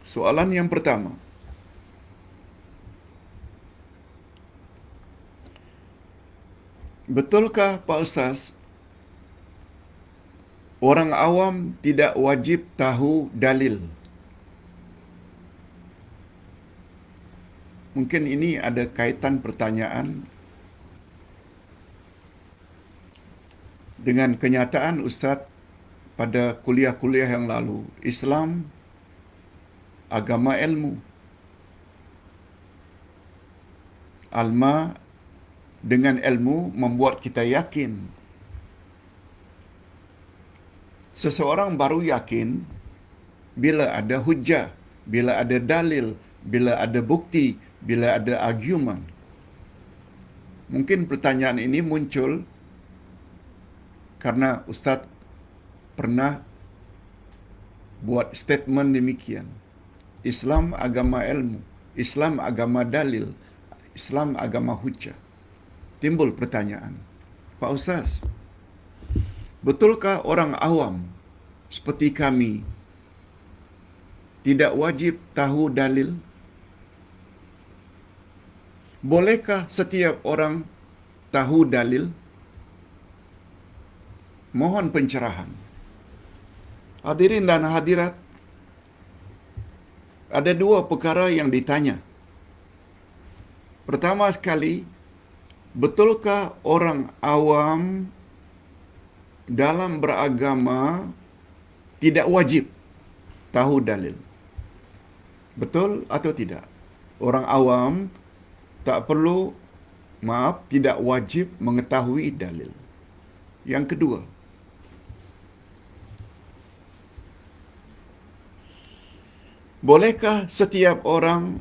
Soalan yang pertama, betulkah Pak Ustaz, orang awam tidak wajib tahu dalil? Mungkin ini ada kaitan pertanyaan dengan kenyataan Ustaz pada kuliah-kuliah yang lalu. Islam agama ilmu. Alma dengan ilmu membuat kita yakin. Seseorang baru yakin bila ada hujah, bila ada dalil, bila ada bukti, bila ada argumen. Mungkin pertanyaan ini muncul karena Ustaz pernah buat statement demikian. Islam agama ilmu, Islam agama dalil, Islam agama hujah. Timbul pertanyaan, Pak Ustaz, betulkah orang awam seperti kami tidak wajib tahu dalil? Bolehkah setiap orang tahu dalil? Mohon pencerahan. Hadirin dan hadirat, ada dua perkara yang ditanya. Pertama sekali, betulkah orang awam dalam beragama tidak wajib tahu dalil? Betul atau tidak? Orang awam tak perlu, tidak wajib mengetahui dalil. Yang kedua, bolehkah setiap orang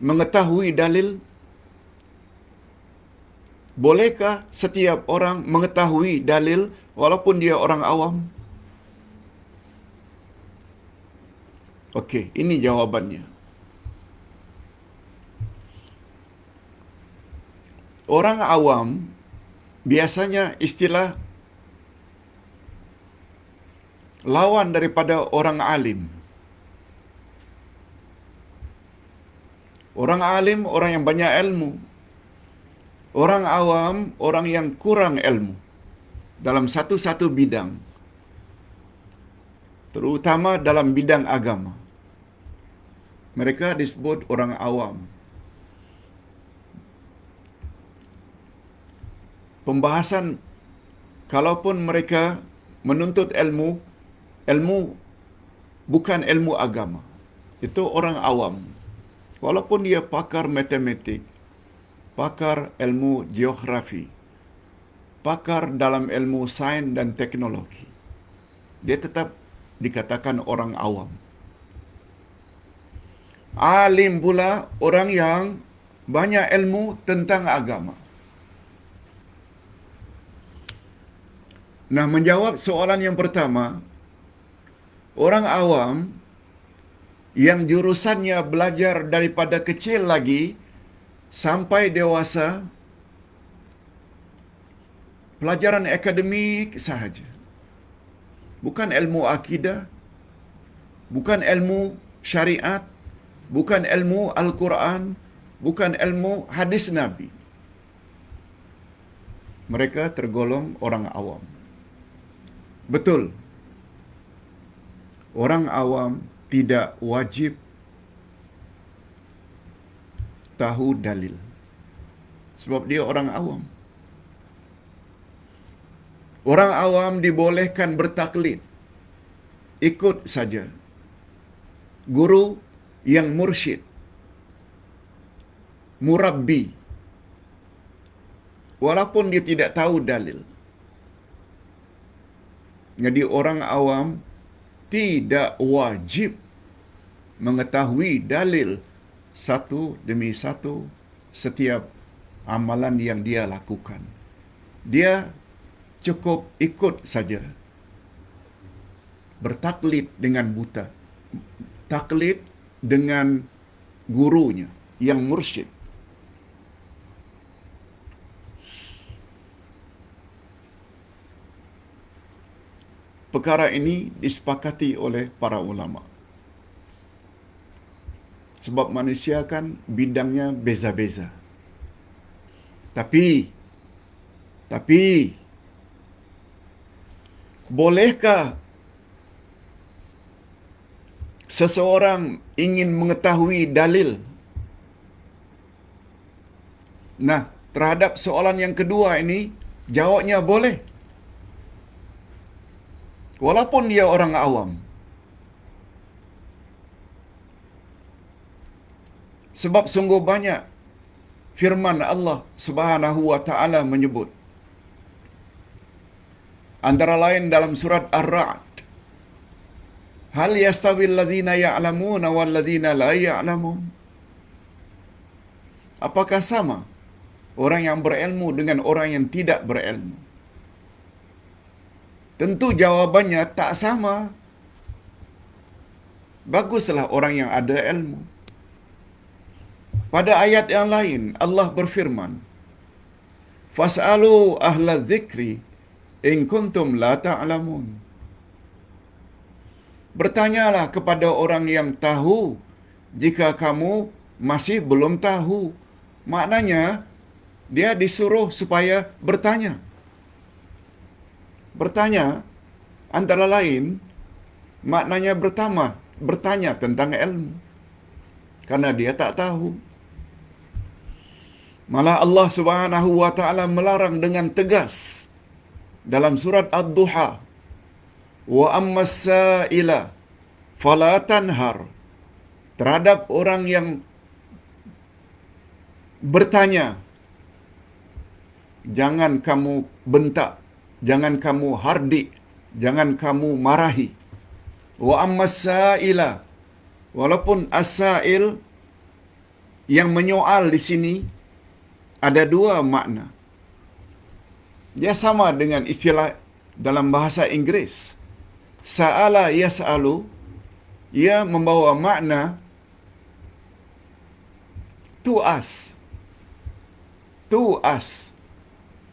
mengetahui dalil? Bolehkah setiap orang mengetahui dalil walaupun dia orang awam? Okey, ini jawabannya. Orang awam biasanya istilah lawan daripada orang alim. Orang alim, orang yang banyak ilmu. Orang awam, orang yang kurang ilmu dalam satu-satu bidang. Terutama dalam bidang agama. Mereka disebut orang awam. Pembahasan, kalaupun mereka menuntut ilmu, ilmu bukan ilmu agama. Itu orang awam. Walaupun dia pakar matematik, pakar ilmu geografi, pakar dalam ilmu sains dan teknologi, dia tetap dikatakan orang awam. Alim pula orang yang banyak ilmu tentang agama. Nah, menjawab soalan yang pertama, orang awam yang jurusannya belajar daripada kecil lagi sampai dewasa, pelajaran akademik sahaja. Bukan ilmu akidah, bukan ilmu syariat, bukan ilmu Al-Quran, bukan ilmu hadis Nabi. Mereka tergolong orang awam. Betul. Orang awam tidak wajib tahu dalil. Sebab dia orang awam. Orang awam dibolehkan bertaklid. Ikut saja guru yang mursyid, murabbi, walaupun dia tidak tahu dalil. Jadi orang awam tidak wajib mengetahui dalil satu demi satu setiap amalan yang dia lakukan. Dia cukup ikut saja. Bertaklid dengan buta. Taklid dengan gurunya yang mursyid. perkara ini disepakati oleh para ulama. Sebab manusia kan bidangnya beza-beza. Tapi bolehkah seseorang ingin mengetahui dalil? Nah, terhadap soalan yang kedua ini, jawabnya boleh. Walaupun dia orang awam. Sebab sungguh banyak firman Allah Subhanahu wa taala menyebut, antara lain dalam surat Ar-Ra'd, hal yastawil ladzina ya'lamuna wal ladzina la ya'lamun? Apakah sama orang yang berilmu dengan orang yang tidak berilmu? Tentu jawabannya tak sama. Baguslah orang yang ada ilmu. Pada ayat yang lain Allah berfirman, fas'alu ahla dzikri in kuntum la ta'lamun. Bertanyalah kepada orang yang tahu jika kamu masih belum tahu. Maknanya dia disuruh supaya bertanya. Bertanya antara lain maknanya bertanya tentang ilmu, karena dia tak tahu. Malah Allah Subhanahu wa taala melarang dengan tegas dalam surat Ad-Duha, wa ammas sa'ila fala tanhar, terhadap orang yang bertanya, jangan kamu bentak, jangan kamu hardik, jangan kamu marahi. Wa ammas sa'ila, walaupun as-sa'il yang menyoal di sini ada dua makna. Dia sama dengan istilah dalam bahasa Inggeris. Sa'ala yas'alu, ia membawa makna to ask,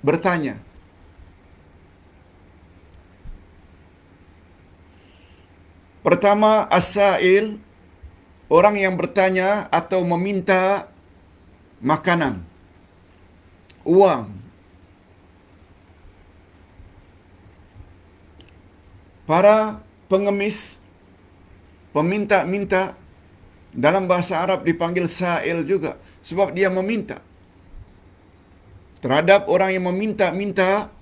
bertanya. Pertama, as-sa'il, orang yang bertanya atau meminta makanan, uang. Para pengemis, peminta-minta, dalam bahasa Arab dipanggil sa'il juga, sebab dia meminta. Terhadap orang yang meminta-minta,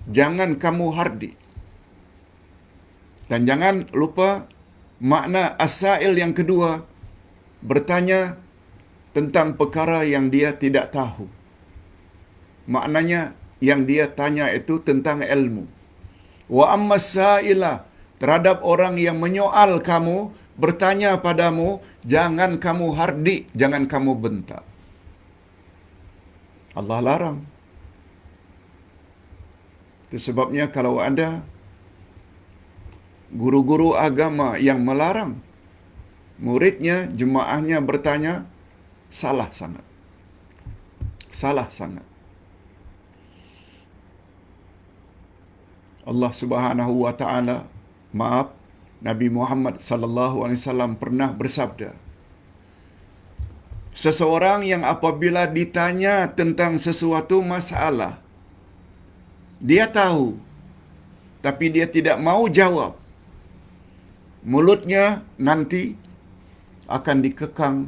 jangan kamu hardik. Dan jangan lupa makna as-sa'il yang kedua, bertanya tentang perkara yang dia tidak tahu. Maknanya yang dia tanya itu tentang ilmu. Wa ammas sa'ila, terhadap orang yang menyoal kamu, bertanya padamu, jangan kamu hardik, jangan kamu bentak. Allah larang. Itu sebabnya kalau ada guru-guru agama yang melarang muridnya, jemaahnya bertanya, salah sangat. Salah sangat. Allah Subhanahu wa taala, Nabi Muhammad sallallahu alaihi wasallam pernah bersabda, seseorang yang apabila ditanya tentang sesuatu masalah, dia tahu tapi dia tidak mau jawab, mulutnya nanti akan dikekang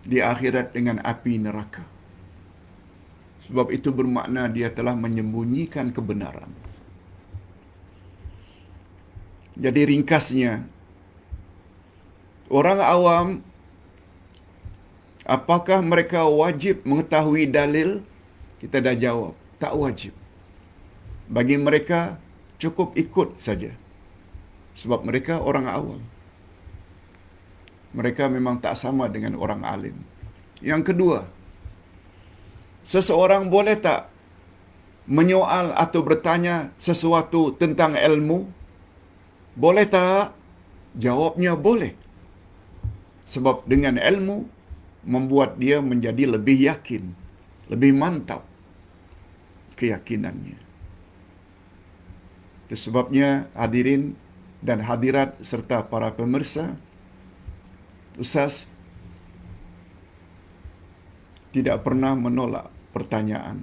di akhirat dengan api neraka. Sebab itu bermakna dia telah menyembunyikan kebenaran. Jadi ringkasnya, orang awam, apakah mereka wajib mengetahui dalil? Kita dah jawab, tak wajib. Bagi mereka cukup ikut saja. Sebab mereka orang awam. Mereka memang tak sama dengan orang alim. Yang kedua, seseorang boleh tak menyoal atau bertanya sesuatu tentang ilmu? Boleh tak? Jawabnya boleh. Sebab dengan ilmu membuat dia menjadi lebih yakin, lebih mantap keyakinannya. Itu sebabnya hadirin dan hadirat serta para pemirsa, Ustaz tidak pernah menolak pertanyaan.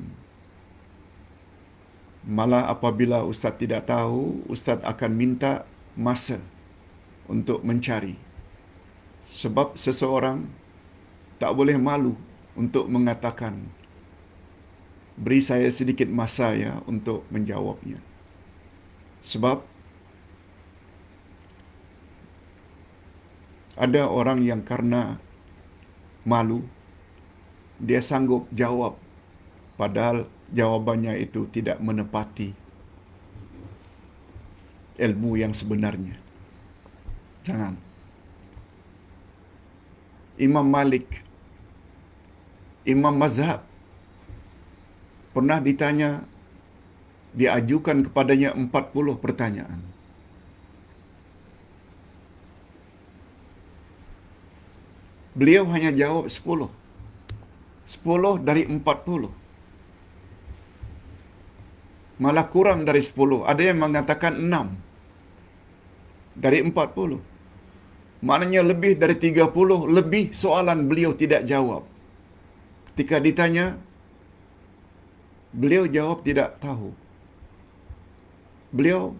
Malah apabila Ustaz tidak tahu, Ustaz akan minta masa untuk mencari. Sebab seseorang tak boleh malu untuk mengatakan, beri saya sedikit masa ya untuk menjawabnya. Sebab ada orang yang karena malu, dia sanggup jawab, padahal jawabannya itu tidak menepati ilmu yang sebenarnya. Jangan. Imam Malik, Imam Mazhab, pernah ditanya, diajukan kepadanya 40 pertanyaan. Beliau hanya jawab 10. 10 dari 40. Malah kurang dari 10. Ada yang mengatakan 6 dari 40. Maknanya lebih dari 30 lebih soalan beliau tidak jawab. Ketika ditanya, beliau jawab tidak tahu. Beliau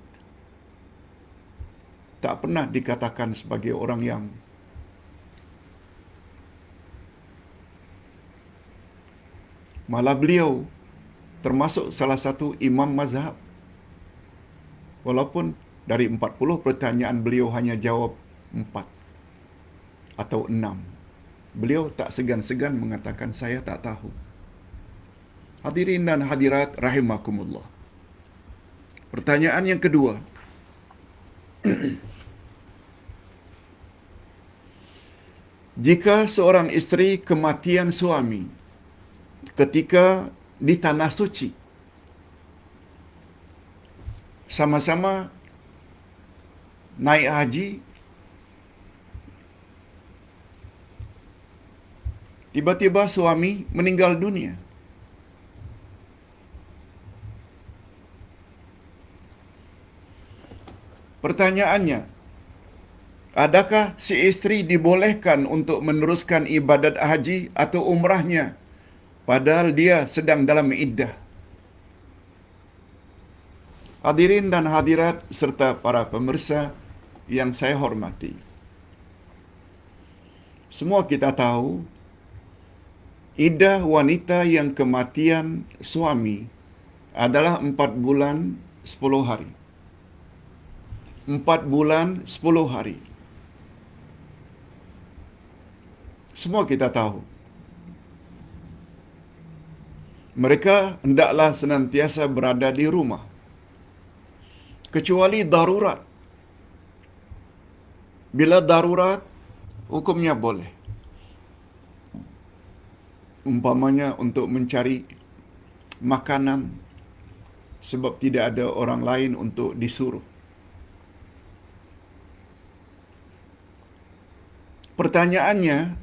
tak pernah dikatakan sebagai orang yang malah beliau termasuk salah satu imam mazhab. Walaupun dari 40 pertanyaan beliau hanya jawab 4 atau 6. Beliau tak segan-segan mengatakan saya tak tahu. Hadirin dan hadirat rahimakumullah. Pertanyaan yang kedua. Jika seorang isteri kematian suami ketika di tanah suci, sama-sama naik haji, tiba-tiba suami meninggal dunia. Pertanyaannya, adakah si isteri dibolehkan untuk meneruskan ibadat haji atau umrahnya padahal dia sedang dalam iddah? Hadirin dan hadirat serta para pemirsa yang saya hormati, semua kita tahu iddah wanita yang kematian suami adalah 4 bulan 10 hari. 4 bulan 10 hari. Semua kita tahu. Mereka hendaklah senantiasa berada di rumah, kecuali darurat. Bila darurat, hukumnya boleh. Umpamanya untuk mencari makanan sebab tidak ada orang lain untuk disuruh. Pertanyaannya,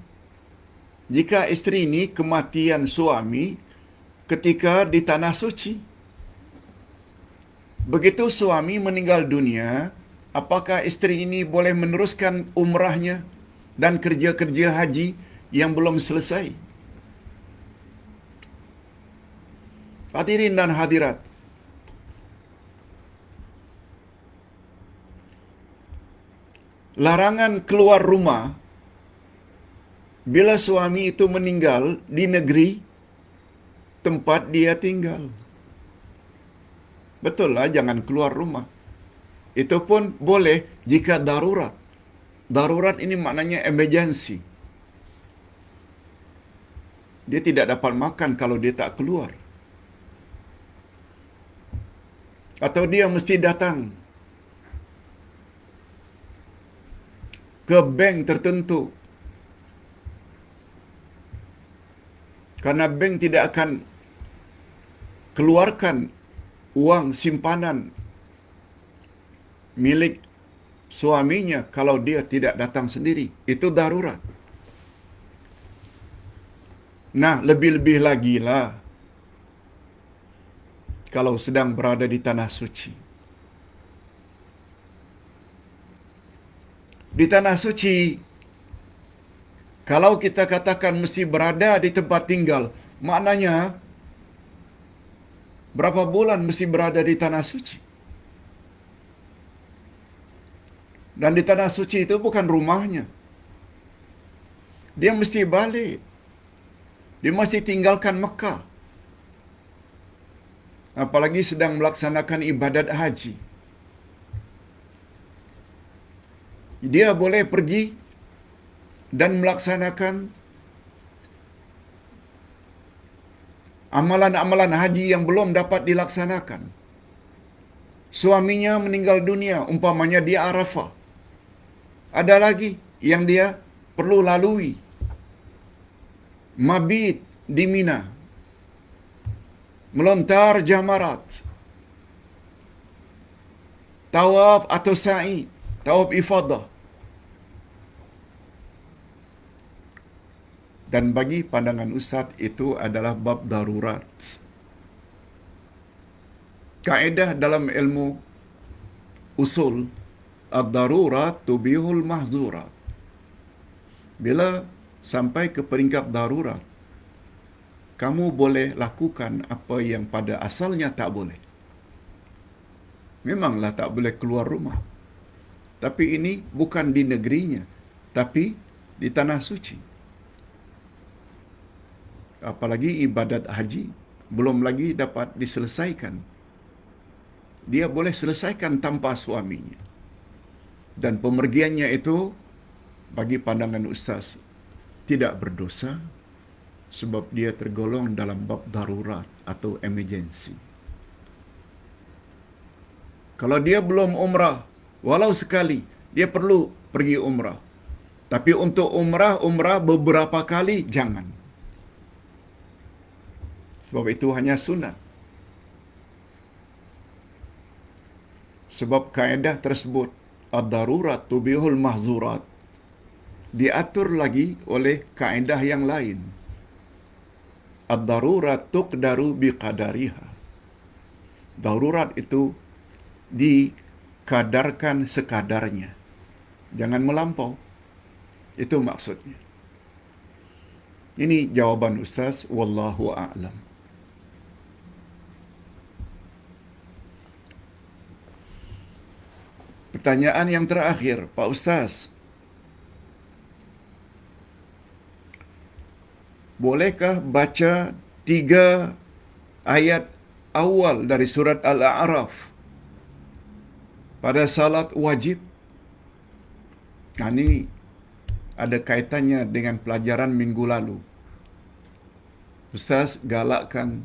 jika isteri ini kematian suami ketika di tanah suci, begitu suami meninggal dunia, apakah isteri ini boleh meneruskan umrahnya dan kerja-kerja haji yang belum selesai? Hadirin dan hadirat, larangan keluar rumah bila suami itu meninggal di negeri tempat dia tinggal. Betul lah, jangan keluar rumah. Itu pun boleh jika darurat. Darurat ini maknanya emergency. Dia tidak dapat makan kalau dia tak keluar. Atau dia mesti datang ke bank tertentu, karena bank tidak akan keluarkan uang simpanan milik suaminya kalau dia tidak datang sendiri. Itu darurat. Nah, lebih-lebih lagi lah kalau sedang berada di tanah suci. Di tanah suci, kalau kita katakan mesti berada di tempat tinggal, maknanya berapa bulan mesti berada di tanah suci. Dan di tanah suci itu bukan rumahnya. Dia mesti balik. Dia mesti tinggalkan Mekah. Apalagi sedang melaksanakan ibadat haji. Dia boleh pergi dan melaksanakan amalan-amalan haji yang belum dapat dilaksanakan. Suaminya meninggal dunia, umpamanya di Arafah. Ada lagi yang dia perlu lalui. Mabit di Mina. Melontar jamarat. Tawaf atau sa'i. Tawaf ifadah. Dan bagi pandangan Ustaz itu adalah bab darurat. Kaedah dalam ilmu usul, ad-darurat tubihul mahzurat. Bila sampai ke peringkat darurat, kamu boleh lakukan apa yang pada asalnya tak boleh. Memanglah tak boleh keluar rumah. Tapi ini bukan di negerinya, tapi di tanah suci. Apalagi ibadat haji belum lagi dapat diselesaikan. Dia boleh selesaikan tanpa suaminya. Dan pemergiannya itu bagi pandangan Ustaz tidak berdosa sebab dia tergolong dalam bab darurat atau emergency. Kalau dia belum umrah, walau sekali, dia perlu pergi umrah. Tapi untuk umrah beberapa kali, jangan. Sebab itu hanya sunat. Sebab kaedah tersebut, ad-darurat tubihul mahzurat, diatur lagi oleh kaedah yang lain. Ad-darurat tuqdaru biqadariha. Darurat itu dikadarkan sekadarnya. Jangan melampau. Itu maksudnya. Ini jawaban Ustaz, wallahu a'lam. Pertanyaan yang terakhir, Pak Ustaz. Bolehkah baca 3 ayat awal dari surat Al-A'raf pada salat wajib? Ini ada kaitannya dengan pelajaran minggu lalu. Ustaz galakkan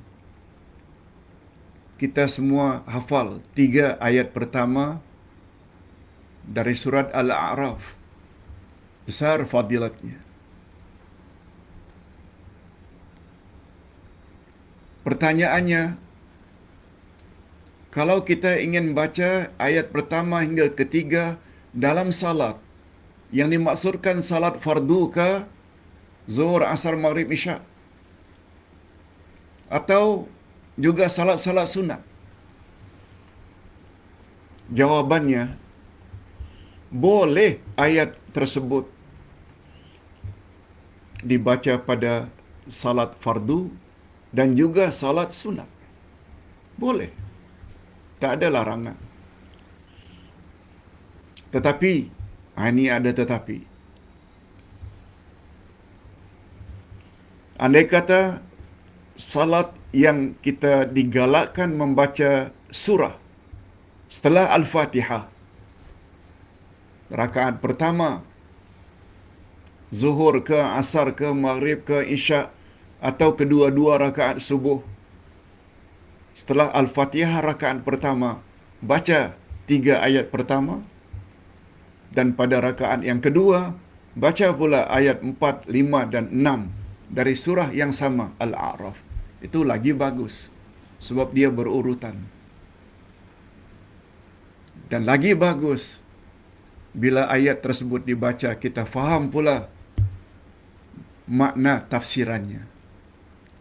kita semua hafal 3 ayat pertama dari surat Al-A'raf. Besar fadilatnya. Pertanyaannya, kalau kita ingin baca ayat pertama hingga ketiga dalam salat, yang dimaksudkan salat fardu ke Zuhur, Asar, Maghrib, Isya, atau juga salat-salat sunat? Jawabannya, boleh ayat tersebut dibaca pada salat fardu dan juga salat sunat. Boleh. Tak ada larangan. Tetapi, ini ada tetapi. Andai kata salat yang kita digalakkan membaca surah setelah Al-Fatihah, rakaat pertama, Zuhur ke, Asar ke, Maghrib ke, Isya, atau kedua-dua rakaat subuh, setelah Al-Fatihah rakaat pertama, baca 3 ayat pertama, dan pada rakaat yang kedua, baca pula ayat 4, 5, dan 6 dari surah yang sama, Al-A'raf. Itu lagi bagus, sebab dia berurutan. Dan lagi bagus, bila ayat tersebut dibaca, kita faham pula makna tafsirannya.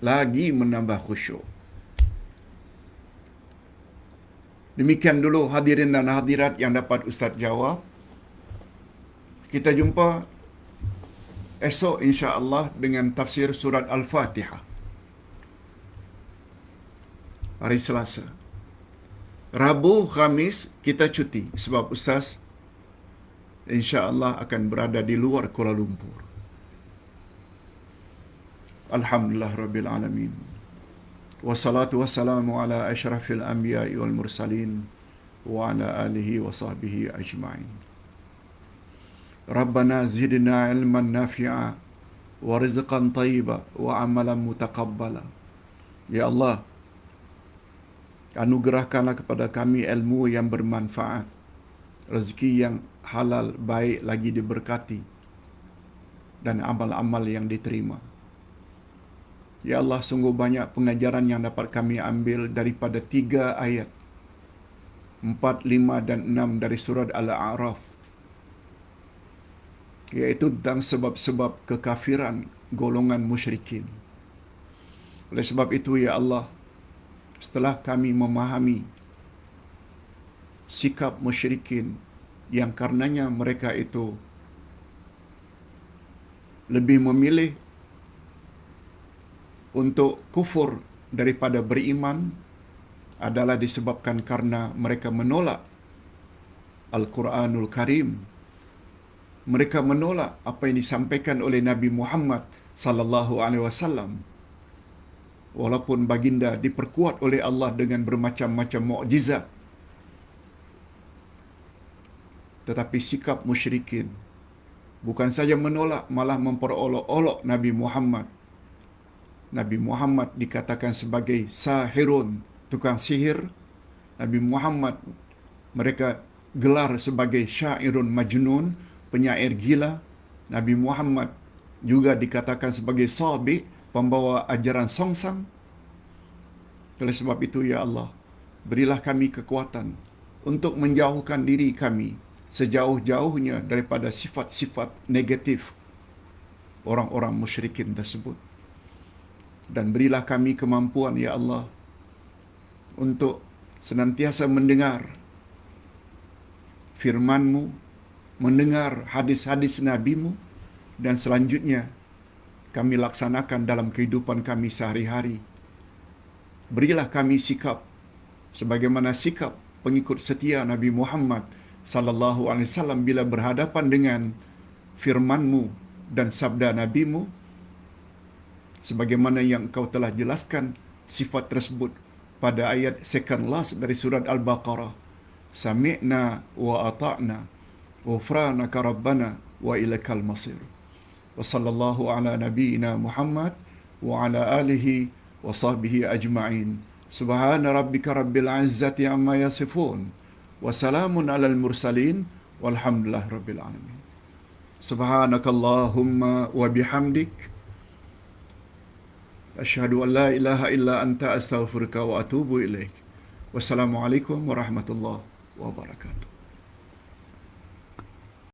Lagi menambah khusyuk. Demikian dulu hadirin dan hadirat yang dapat Ustaz jawab. Kita jumpa esok insya-Allah dengan tafsir surat Al-Fatihah. Hari Selasa. Rabu, Khamis kita cuti sebab Ustaz insya-Allah akan berada di luar Kuala Lumpur. Alhamdulillah Rabbil Alamin. Wassalatu wassalamu ala asyrafil anbiya'i wal mursalin wa ala alihi wa sahbihi ajma'in. Rabbana zidna ilman nafi'a wa rizqan tayyiba wa amalan mutaqabbala. Ya Allah, anugerahkanlah kepada kami ilmu yang bermanfaat, rezeki yang halal, baik lagi diberkati, dan amal-amal yang diterima. Ya Allah, sungguh banyak pengajaran yang dapat kami ambil daripada 3 ayat 4, 5 dan 6 dari surat Al-A'raf, iaitu tentang sebab-sebab kekafiran golongan musyrikin. Oleh sebab itu, ya Allah, setelah kami memahami sikap musyrikin yang karenanya mereka itu lebih memilih untuk kufur daripada beriman adalah disebabkan karena mereka menolak Al-Quranul Karim. Mereka menolak apa yang disampaikan oleh Nabi Muhammad sallallahu alaihi wasallam. Walaupun baginda diperkuat oleh Allah dengan bermacam-macam mukjizat, tetapi sikap musyrikin bukan saja menolak, malah memperolok-olok Nabi Muhammad. Nabi Muhammad dikatakan sebagai sahirun, tukang sihir. Nabi Muhammad mereka gelar sebagai syairun majnun, penyair gila. Nabi Muhammad juga dikatakan sebagai sabi, pembawa ajaran songsang. Oleh sebab itu, ya Allah, berilah kami kekuatan untuk menjauhkan diri kami sejauh-jauhnya daripada sifat-sifat negatif orang-orang musyrikin tersebut. Dan berilah kami kemampuan, ya Allah, untuk senantiasa mendengar firman-Mu, mendengar hadis-hadis Nabi-Mu, dan selanjutnya kami laksanakan dalam kehidupan kami sehari-hari. Berilah kami sikap sebagaimana sikap pengikut setia Nabi Muhammad sallallahu alaihi wasallam bila berhadapan dengan firman-Mu dan sabda Nabi-Mu, sebagaimana yang Engkau telah jelaskan sifat tersebut pada ayat second last dari surat Al-Baqarah. Sami'na wa ata'na ghufranaka rabbana wa ilaikal masir. Wa sallallahu ala nabiyyina Muhammad wa ala alihi wa sahbihi ajma'in. Subhana rabbika rabbil izzati amma yasifun. Wa salamun alal mursalin. Walhamdulillah rabbil alamin. Subhanakallahumma wa bihamdik. Asyhadu an la ilaha illa anta astaghfiruka wa atubu ilaik. Wassalamualaikum warahmatullahi wabarakatuh.